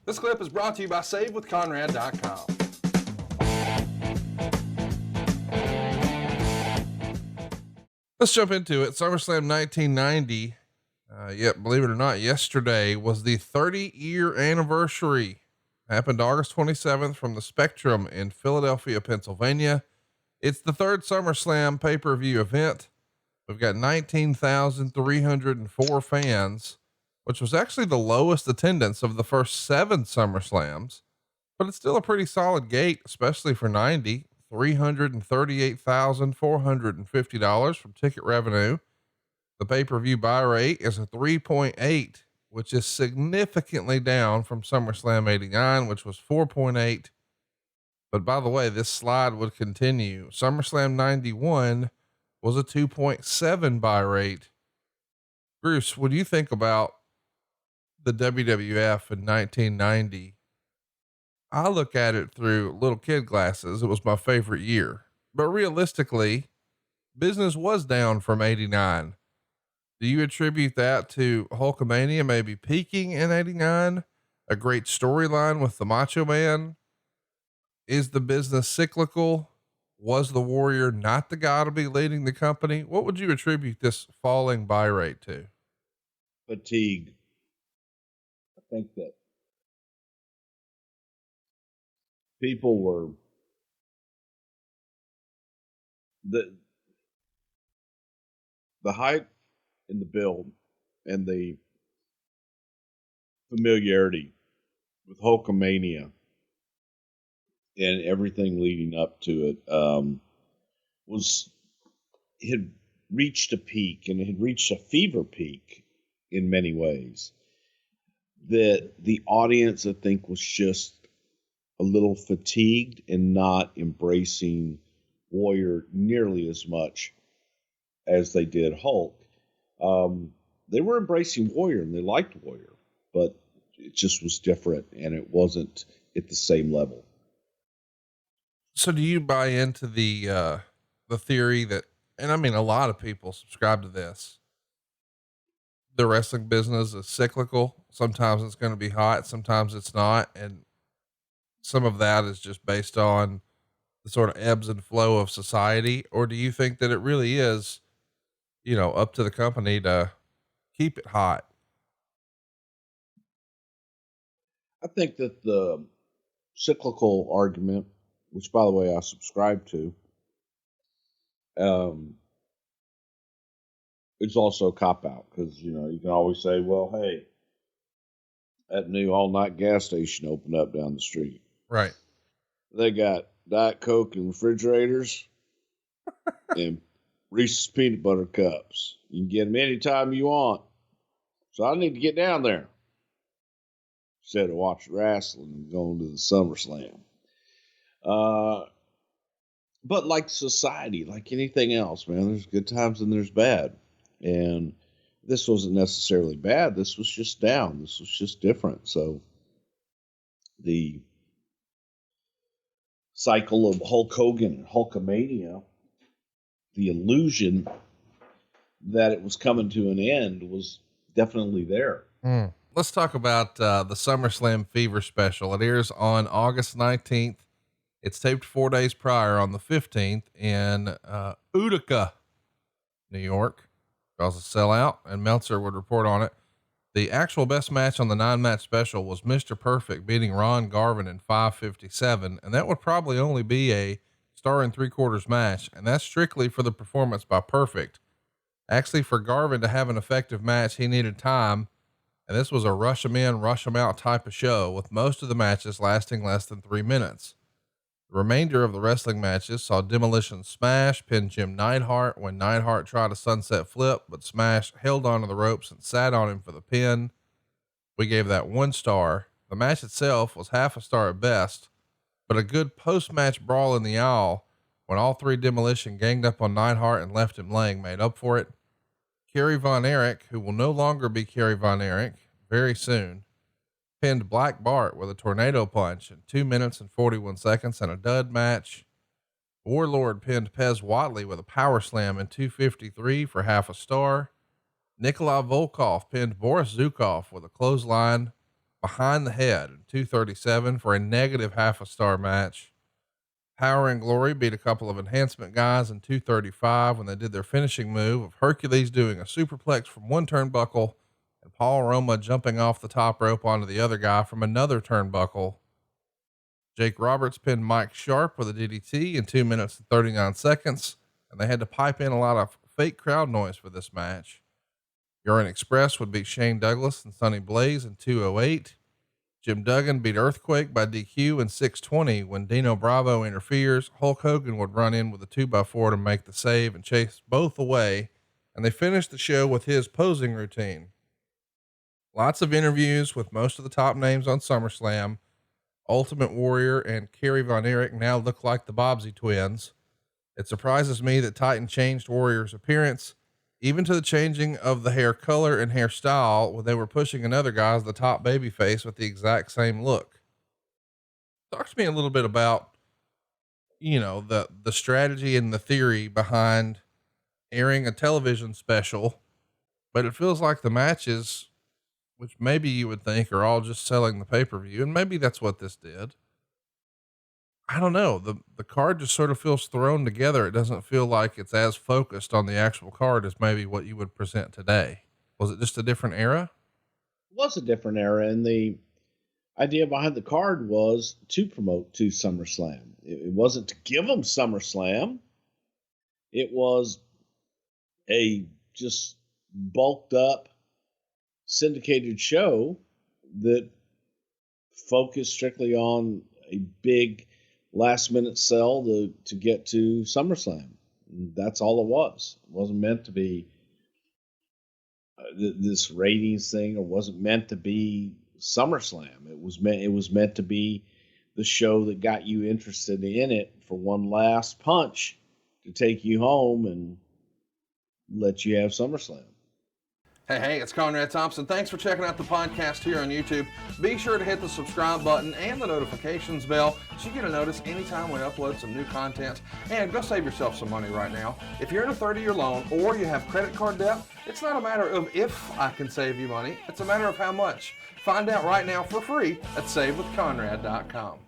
This clip is brought to you by SaveWithConrad.com. Let's jump into it. SummerSlam 1990. Believe it or not, yesterday was the 30-year anniversary. Happened August 27th from the Spectrum in Philadelphia, Pennsylvania. It's the third SummerSlam pay-per-view event. We've got 19,304 fans, which was actually the lowest attendance of the first 7 SummerSlams, but it's still a pretty solid gate, especially for 90. $338,450 from ticket revenue. The pay-per-view buy rate is a 3.8, which is significantly down from SummerSlam 89, which was 4.8. But by the way, this slide would continue. SummerSlam 91 was a 2.7 buy rate. Bruce, what do you think about the WWF in 1990? I look at it through little kid glasses. It was my favorite year, but realistically, business was down from 89. Do you attribute that to Hulkamania maybe peaking in 89? A great storyline with the Macho Man? Is the business cyclical? Was the Warrior not the guy to be leading the company? What would you attribute this falling buy rate to? Fatigue. I think that people were the hype and the build and the familiarity with Hulkamania and everything leading up to it had reached a peak, and it had reached a fever peak in many ways, that the audience, I think, was just a little fatigued and not embracing Warrior nearly as much as they did Hulk. They were embracing Warrior and they liked Warrior, but it just was different and it wasn't at the same level. So do you buy into the theory that, and I mean, a lot of people subscribe to this, the wrestling business is cyclical. Sometimes it's going to be hot. Sometimes it's not. And some of that is just based on the sort of ebbs and flow of society? Or do you think that it really is, up to the company to keep it hot? I think that the cyclical argument, which by the way, I subscribe to, it's also a cop out because, you can always say, well, hey, that new all night gas station opened up down the street. Right. They got Diet Coke and refrigerators and Reese's peanut butter cups. You can get them anytime you want. So I need to get down there instead of watching wrestling and going to the SummerSlam. But like society, like anything else, man, there's good times and there's bad. And this wasn't necessarily bad. This was just down. This was just different. So the cycle of Hulk Hogan and Hulkamania, the illusion that it was coming to an end was definitely there. Let's talk about the SummerSlam Fever special. It airs on August 19th. It's taped 4 days prior on the 15th in Utica, New York. Cause a sellout, and Meltzer would report on it. The actual best match on the 9-match special was Mr. Perfect beating Ron Garvin in 5:57. And that would probably only be a 1 3/4 match. And that's strictly for the performance by Perfect. Actually, for Garvin to have an effective match, he needed time. And this was a rush 'em in, rush 'em out type of show, with most of the matches lasting less than 3 minutes. The remainder of the wrestling matches saw Demolition Smash pin Jim Neidhart when Neidhart tried a sunset flip, but Smash held onto the ropes and sat on him for the pin. We gave that 1 star. The match itself was half a star at best, but a good post-match brawl in the aisle when all 3 Demolition ganged up on Neidhart and left him laying made up for it. Kerry Von Erich, who will no longer be Kerry Von Erich very soon, pinned Black Bart with a tornado punch in 2 minutes and 41 seconds in a dud match. Warlord pinned Pez Whatley with a power slam in 2:53 for half a star. Nikolai Volkov pinned Boris Zukov with a clothesline. behind the head in 237 for a negative half a star match. Power and Glory beat a couple of enhancement guys in 235 when they did their finishing move of Hercules doing a superplex from one turnbuckle and Paul Roma jumping off the top rope onto the other guy from another turnbuckle. Jake Roberts pinned Mike Sharp with a DDT in 2 minutes and 39 seconds, and they had to pipe in a lot of fake crowd noise for this match. Urine Express would beat Shane Douglas and Sonny Blaze in 208. Jim Duggan beat Earthquake by DQ in 620 when Dino Bravo interferes. Hulk Hogan would run in with a 2x4 to make the save and chase both away, and they finished the show with his posing routine. Lots of interviews with most of the top names on SummerSlam. Ultimate Warrior and Kerry Von Erich now look like the Bobbsey twins. It surprises me that Titan changed Warrior's appearance, even to the changing of the hair color and hairstyle when they were pushing another guy as the top babyface with the exact same look. Talk to me a little bit about, the strategy and the theory behind airing a television special, but it feels like the matches, which maybe you would think are all just selling the pay-per-view, and maybe that's what this did. I don't know. The card just sort of feels thrown together. It doesn't feel like it's as focused on the actual card as maybe what you would present today. Was it just a different era? It was a different era, and the idea behind the card was to promote to SummerSlam. It wasn't to give them SummerSlam. It was a just bulked up syndicated show that focused strictly on a big last minute sell to get to SummerSlam. That's all it was. It wasn't meant to be this ratings thing, or wasn't meant to be SummerSlam. It was meant to be the show that got you interested in it for one last punch to take you home and let you have SummerSlam. Hey, it's Conrad Thompson. Thanks for checking out the podcast here on YouTube. Be sure to hit the subscribe button and the notifications bell so you get a notice anytime we upload some new content. And go save yourself some money right now. If you're in a 30-year loan or you have credit card debt, it's not a matter of if I can save you money. It's a matter of how much. Find out right now for free at SaveWithConrad.com.